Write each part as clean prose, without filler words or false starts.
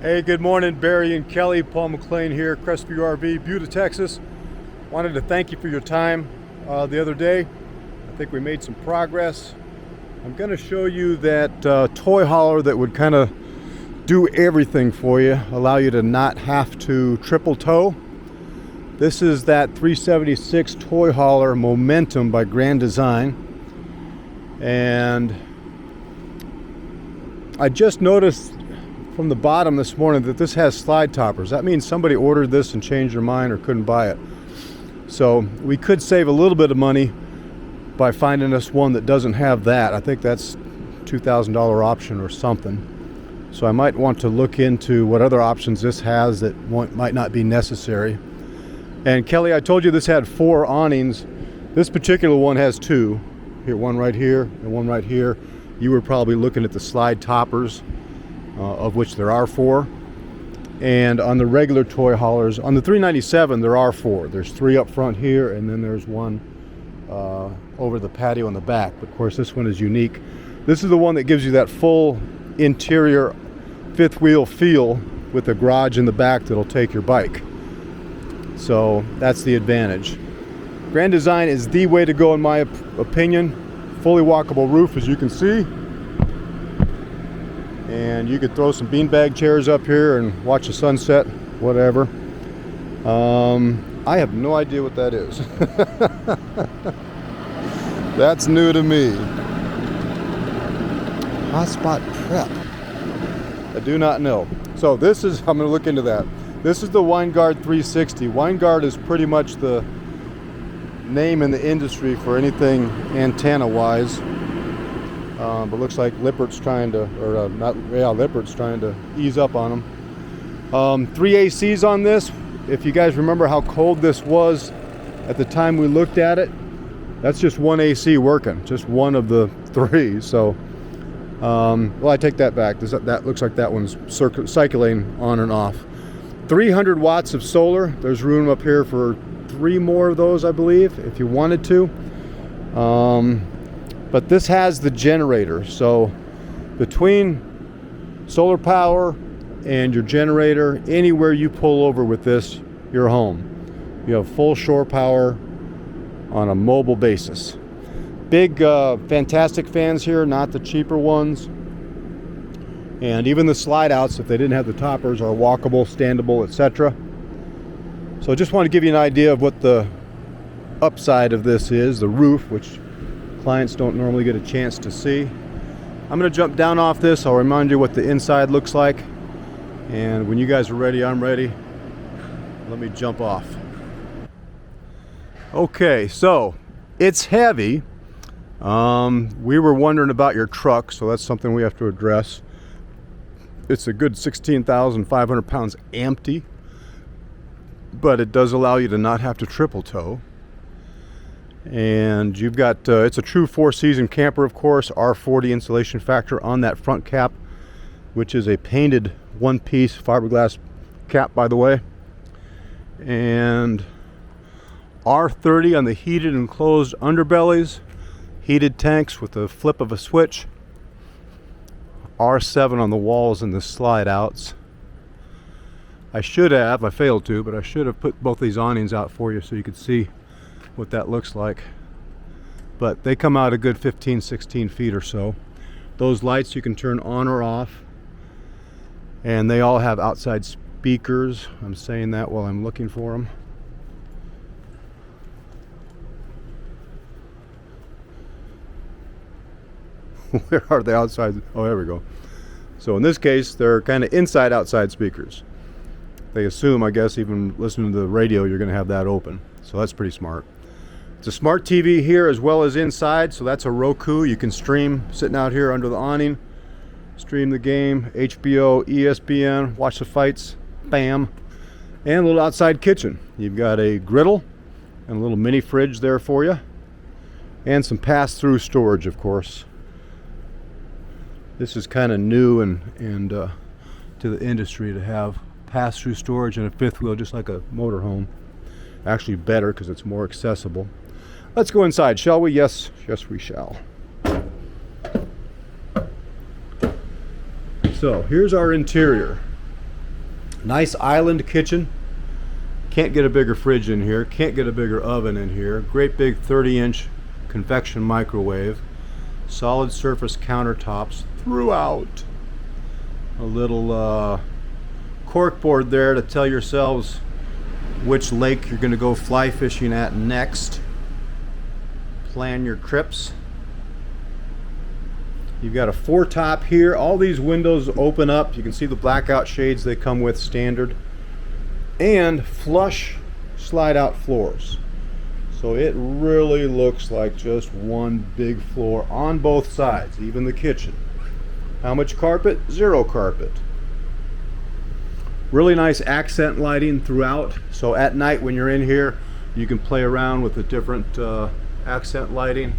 Hey, good morning, Barry and Kelly. Paul McLean here, Crestview RV, Buda, Texas. Wanted to thank you for your time the other day. I think we made some progress. I'm going to show you that toy hauler that would kind of do everything for you, allow you to not have to triple tow. This is that 376 toy hauler Momentum by Grand Design. And I just noticed from the bottom this morning that this has slide toppers. That means somebody ordered this and changed their mind or couldn't buy it. So we could save a little bit of money by finding us one that doesn't have that. I think that's $2,000 option or something. So I might want to look into what other options this has that might not be necessary. And Kelly, I told you this had 4 awnings. This particular one has 2. Here, one right here and one right here. You were probably looking at the slide toppers, of which there are 4. And on the regular toy haulers, on the 397, there are 4. There's 3 up front here, and then there's one over the patio in the back. But of course, this one is unique. This is the one that gives you that full interior 5th wheel feel with a garage in the back that'll take your bike. So that's the advantage. Grand Design is the way to go in my opinion. Fully walkable roof, as you can see. And you could throw some beanbag chairs up here and watch the sunset, whatever. I have no idea what that is. That's new to me. Hotspot prep. I do not know. So this is, I'm going to look into that. This is the Winegard 360. Winegard is pretty much the name in the industry for anything antenna-wise. But looks like Lippert's trying to, Lippert's trying to ease up on them. 3 ACs on this. If you guys remember how cold this was at the time we looked at it, that's just one AC working, just one of the 3. So, well, I take that back. That looks like that one's cycling on and off. 300 watts of solar. There's room up here for 3 more of those, I believe, if you wanted to. But this has the generator, so between solar power and your generator, anywhere you pull over with this, you're home. You have full shore power on a mobile basis. Big Fantastic fans here, not the cheaper ones. And even the slide outs, if they didn't have the toppers, are walkable, standable, etc. So I just want to give you an idea of what the upside of this is, the roof, which clients don't normally get a chance to see. I'm going to jump down off this. I'll remind you what the inside looks like. And when you guys are ready, I'm ready. Let me jump off. Okay, so it's heavy. We were wondering about your truck, so that's something we have to address. It's a good 16,500 pounds empty, but it does allow you to not have to triple tow. And you've got, it's a true 4-season camper, of course, R40 insulation factor on that front cap, which is a painted one-piece fiberglass cap, by the way. And R30 on the heated and closed underbellies, heated tanks with the flip of a switch. R7 on the walls and the slide outs. I failed to, but I should have put both these awnings out for you so you could see what that looks like. But they come out a good 15, 16 feet or so. Those lights you can turn on or off. And they all have outside speakers. I'm saying that while I'm looking for them. Where are the outside? Oh, there we go. So in this case, they're kind of inside outside speakers. They assume, I guess, even listening to the radio, you're going to have that open. So that's pretty smart. It's a smart TV here as well as inside. So that's a Roku. You can stream sitting out here under the awning. Stream the game, HBO, ESPN, watch the fights, bam. And a little outside kitchen. You've got a griddle and a little mini fridge there for you. And some pass-through storage, of course. This is kind of new and to the industry to have pass-through storage and a 5th wheel, just like a motorhome. Actually better because it's more accessible. Let's go inside, shall we? Yes, we shall. So here's our interior. Nice island kitchen. Can't get a bigger fridge in here. Can't get a bigger oven in here. Great big 30-inch convection microwave. Solid surface countertops throughout. A little cork board there to tell yourselves which lake you're going to go fly fishing at next. Plan your trips. You've got a foretop here. All these windows open up. You can see the blackout shades they come with standard. And flush slide out floors. So it really looks like just one big floor on both sides, even the kitchen. How much carpet? Zero carpet. Really nice accent lighting throughout. So at night when you're in here, you can play around with the different accent lighting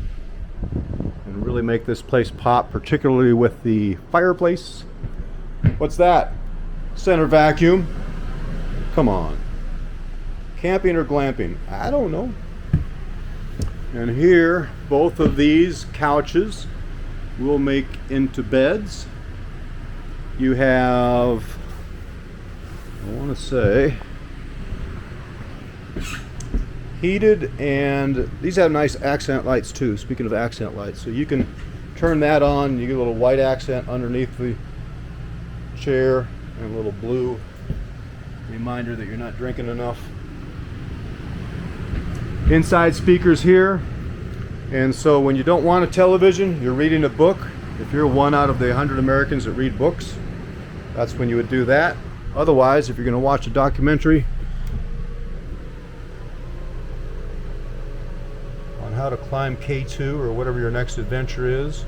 and really make this place pop, particularly with the fireplace. What's that? Center vacuum. Come on. Camping or glamping? I don't know. And here, both of these couches will make into beds. You have, I want to say, heated, and these have nice accent lights too. Speaking of accent lights, so you can turn that on. You get a little white accent underneath the chair and a little blue reminder that you're not drinking enough. Inside speakers here, and so when you don't want a television, you're reading a book. If you're one out of the 100 Americans that read books, that's when you would do that. Otherwise, if you're going to watch a documentary on how to climb K2 or whatever your next adventure is,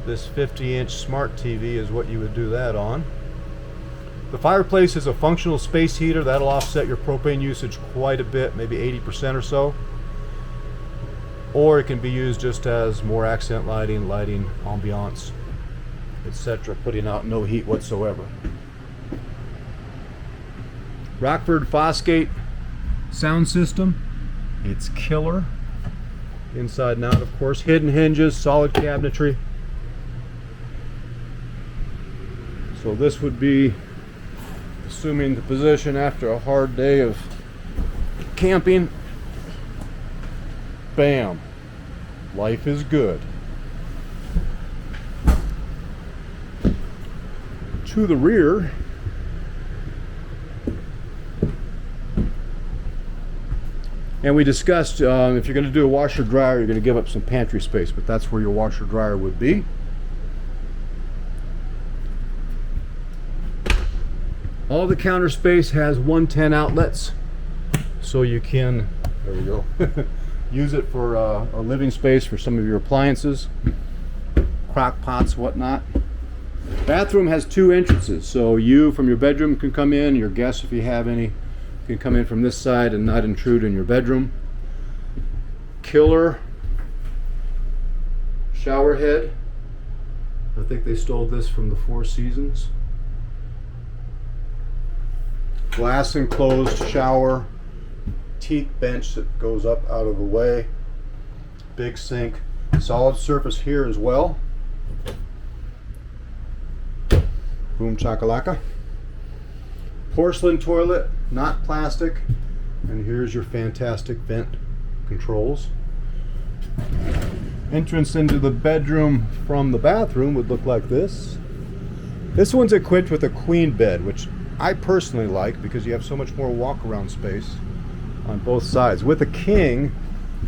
this 50-inch smart TV is what you would do that on. The fireplace is a functional space heater. That'll offset your propane usage quite a bit, maybe 80% or so. Or it can be used just as more accent lighting, ambiance, etc., putting out no heat whatsoever. Rockford Fosgate sound system. It's killer. Inside and out, of course. Hidden hinges, solid cabinetry. So this would be, assuming the position after a hard day of camping. Bam. Life is good. To the rear, and we discussed if you're going to do a washer dryer, you're going to give up some pantry space, but that's where your washer dryer would be. All the counter space has 110 outlets, so you can, there we go, use it for a living space for some of your appliances, crock pots, whatnot. Bathroom has 2 entrances, so you from your bedroom can come in, your guests, if you have any, can come in from this side and not intrude in your bedroom. Killer shower head. I think they stole this from the Four Seasons. Glass enclosed shower, teak bench that goes up out of the way, big sink, solid surface here as well. Boom chakalaka. Porcelain toilet, not plastic, and here's your fantastic vent controls. Entrance into the bedroom from the bathroom would look like this. This one's equipped with a queen bed, which I personally like because you have so much more walk-around space on both sides. With a king,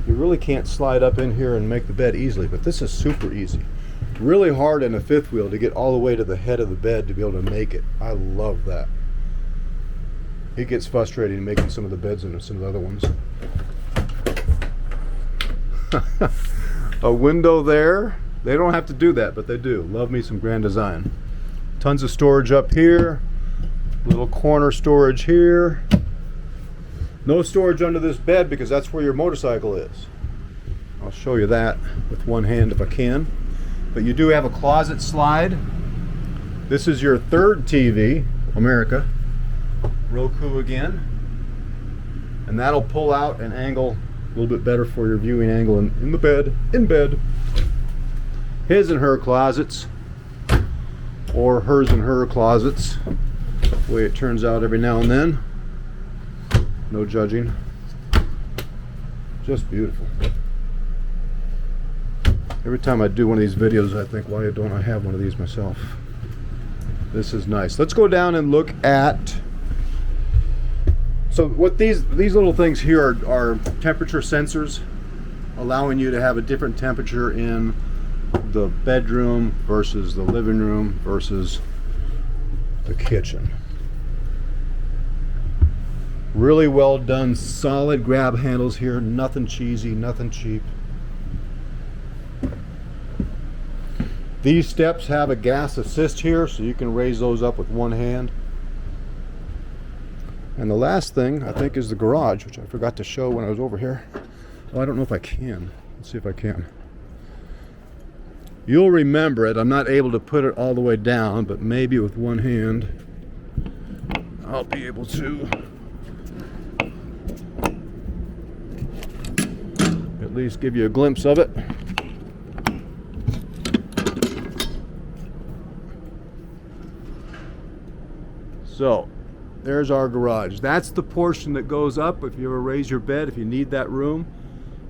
you really can't slide up in here and make the bed easily, but this is super easy. Really hard in a fifth wheel to get all the way to the head of the bed to be able to make it. I love that. It gets frustrating making some of the beds into some of the other ones. A window there. They don't have to do that, but they do. Love me some Grand Design. Tons of storage up here. Little corner storage here. No storage under this bed because that's where your motorcycle is. I'll show you that with one hand if I can. But you do have a closet slide. This is your third TV, America. Roku again. And that'll pull out an angle a little bit better for your viewing angle in the bed, in bed. His and her closets, or hers and her closets. the way it turns out every now and then. No judging. Just beautiful. Every time I do one of these videos, I think, why don't I have one of these myself? This is nice. Let's go down and look at. So what these little things here are temperature sensors, allowing you to have a different temperature in the bedroom versus the living room versus the kitchen. Really well done, solid grab handles here, nothing cheesy, nothing cheap. These steps have a gas assist here, so you can raise those up with one hand. And the last thing, I think, is the garage, which I forgot to show when I was over here. Oh, I don't know if I can. Let's see if I can. You'll remember it. I'm not able to put it all the way down, but maybe with one hand, I'll be able to at least give you a glimpse of it. So, there's our garage. That's the portion that goes up if you ever raise your bed, if you need that room.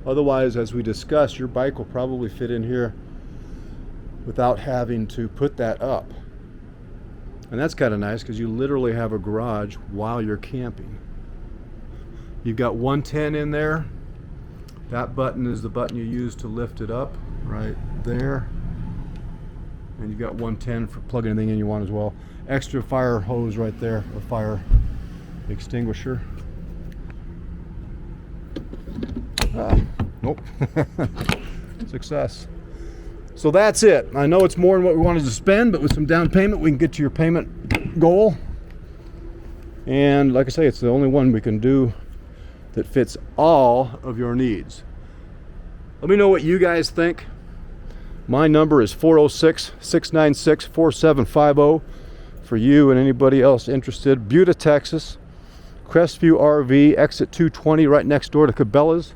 Otherwise, as we discussed, your bike will probably fit in here without having to put that up. And that's kind of nice because you literally have a garage while you're camping. You've got 110 in there. That button is the button you use to lift it up right there. And you've got 110 for plugging anything in you want as well. Extra fire hose right there, a fire extinguisher. Nope. Success. So that's it. I know it's more than what we wanted to spend, but with some down payment, we can get to your payment goal. And like I say, it's the only one we can do that fits all of your needs. Let me know what you guys think. My number is 406-696-4750 for you and anybody else interested. Buda, Texas. Crestview RV, exit 220, right next door to Cabela's.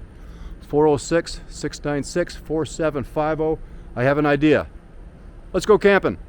406-696-4750. I have an idea. Let's go camping.